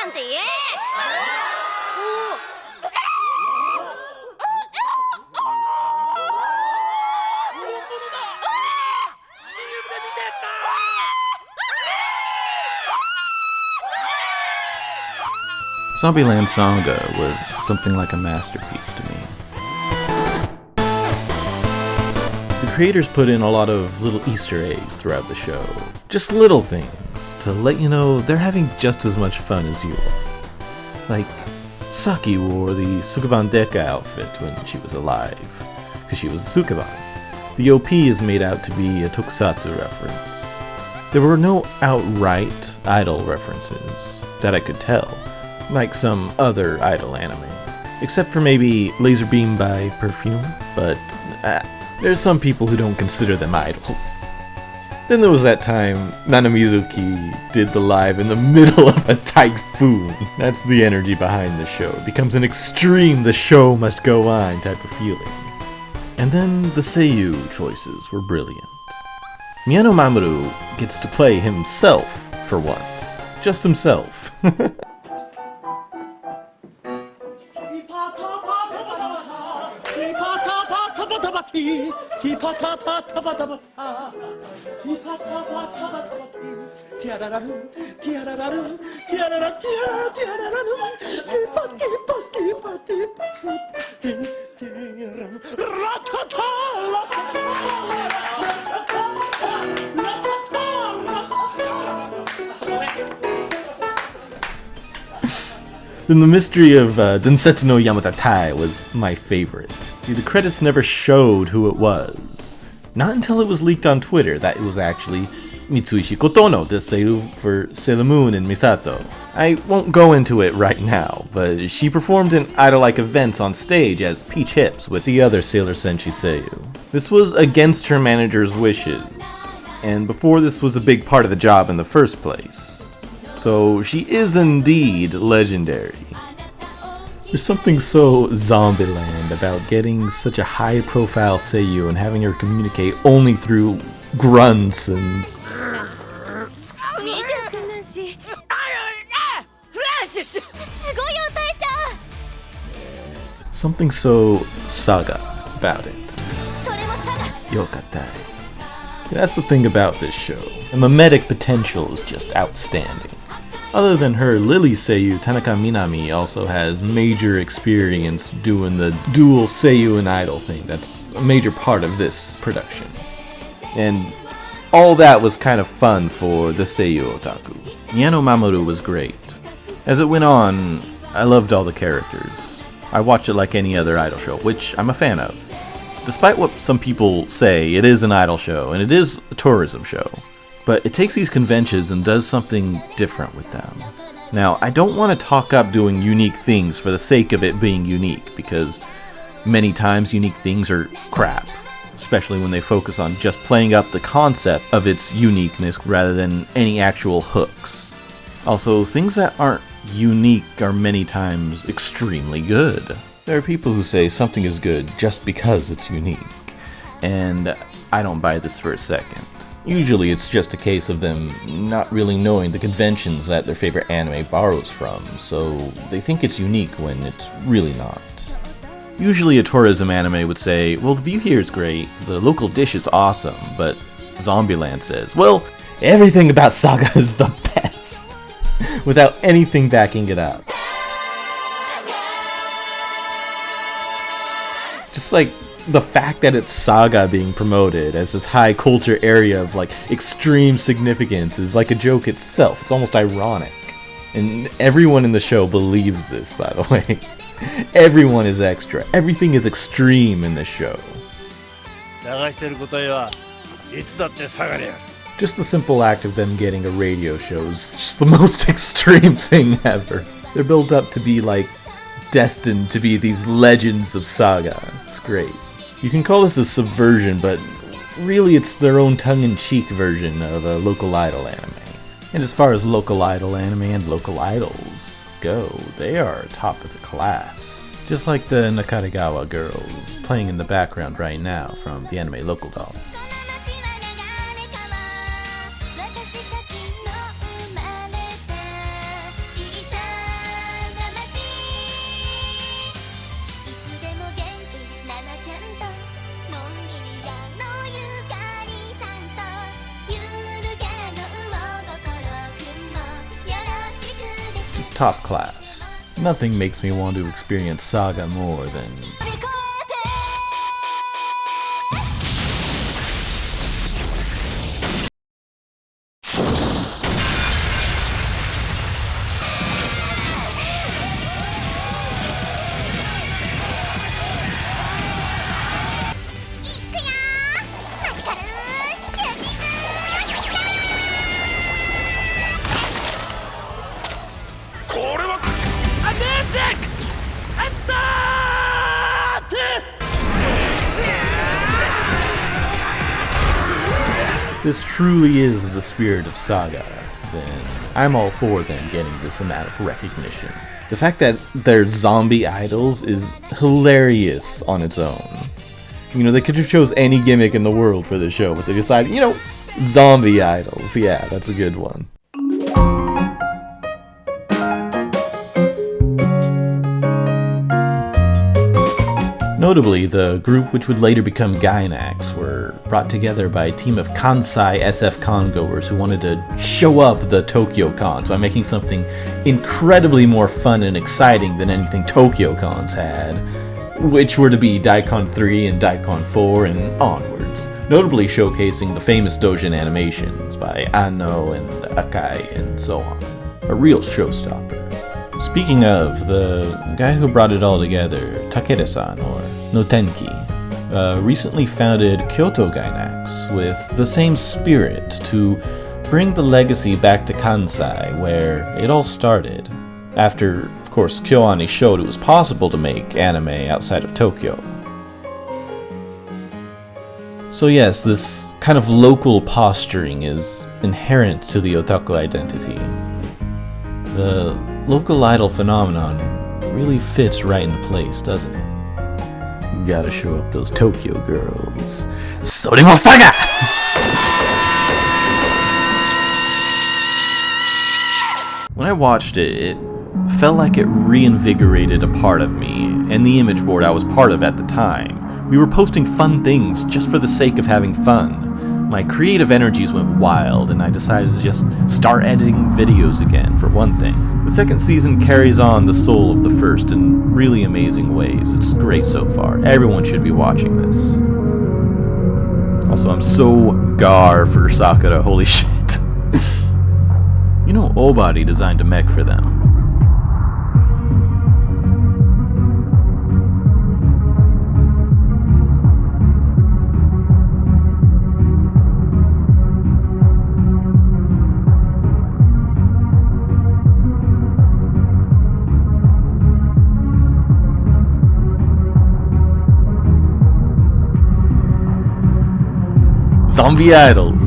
なんて言え。Zombieland Saga was something like a masterpiece to me. The creators put in a lot of little Easter eggs throughout the show. Just little things to let you know they're having just as much fun as you are. Like, Saki wore the Sukeban Deka outfit when she was alive, because she was a Sukeban. The OP is made out to be a tokusatsu reference. There were no outright idol references, that I could tell, like some other idol anime. Except for maybe Laser Beam by Perfume, but there's some people who don't consider them idols. Then there was that time Nanamizuki did the live in the middle of a typhoon. That's the energy behind the show. It becomes an extreme the show must go on type of feeling. And then the seiyuu choices were brilliant. Miyano Mamoru gets to play himself for once. Just himself. Then the mystery of Densetsu no Yamata was my favorite. See, the credits never showed who it was. Not until it was leaked on Twitter that it was actually Mitsuishi Kotono, the seiyuu for Sailor Moon and Misato. I won't go into it right now, but she performed in idol-like events on stage as Peach Hips with the other Sailor Senshi seiyuu. This was against her manager's wishes, and before this was a big part of the job in the first place. So she is indeed legendary. There's something so Zombieland about getting such a high-profile seiyuu and having her communicate only through grunts and... something so Saga about it. Yokatai. That's the thing about this show. The mimetic potential is just outstanding. Other than her, Lily seiyuu Tanaka Minami also has major experience doing the dual seiyuu and idol thing. That's a major part of this production. And all that was kind of fun for the seiyuu otaku. Miyano Mamoru was great. As it went on, I loved all the characters. I watched it like any other idol show, which I'm a fan of. Despite what some people say, it is an idol show, and it is a tourism show. But it takes these conventions and does something different with them. Now, I don't want to talk up doing unique things for the sake of it being unique, because many times unique things are crap, especially when they focus on just playing up the concept of its uniqueness rather than any actual hooks. Also, things that aren't unique are many times extremely good. There are people who say something is good just because it's unique, and I don't buy this for a second. Usually it's just a case of them not really knowing the conventions that their favorite anime borrows from, so they think it's unique when it's really not. Usually a tourism anime would say, well, the view here is great, the local dish is awesome, but Zombieland says, well, everything about Saga is the best, without anything backing it up. Just like the fact that it's Saga being promoted as this high culture area of like extreme significance is like a joke itself. It's almost ironic. And everyone in the show believes this, by the way. Everyone is extra. Everything is extreme in the show. Just the simple act of them getting a radio show is just the most extreme thing ever. They're built up to be like destined to be these legends of Saga. It's great. You can call this a subversion, but really it's their own tongue-in-cheek version of a local idol anime. And as far as local idol anime and local idols go, they are top of the class. Just like the Nakarigawa girls playing in the background right now from the anime Local Doll. top class. Nothing makes me want to experience Saga more than... This truly is the spirit of Saga, then I'm all for them getting this amount of recognition. The fact that they're zombie idols is hilarious on its own. You know, they could have chose any gimmick in the world for this show, but they decided, you know, zombie idols. Yeah, that's a good one. Notably, the group which would later become Gainax were brought together by a team of Kansai SF con-goers who wanted to show up the Tokyo cons by making something incredibly more fun and exciting than anything Tokyo cons had, which were to be Daikon 3 and Daikon 4 and onwards, notably showcasing the famous Dojin animations by Anno and Akai and so on. A real showstopper. Speaking of, the guy who brought it all together, Takeda-san, or Notenki, recently founded Kyoto Gainax with the same spirit to bring the legacy back to Kansai, where it all started. After, of course, KyoAni showed it was possible to make anime outside of Tokyo. So yes, this kind of local posturing is inherent to the otaku identity. The local idol phenomenon really fits right into place, doesn't it? Gotta show up those Tokyo girls. Soremo Saga! When I watched it, it felt like it reinvigorated a part of me and the image board I was part of at the time. We were posting fun things just for the sake of having fun. My creative energies went wild, and I decided to just start editing videos again, for one thing. The second season carries on the soul of the first in really amazing ways. It's great so far. Everyone should be watching this. Also, I'm so gar for Sakura, holy shit. You know, Obari designed a mech for them. Zombie idols.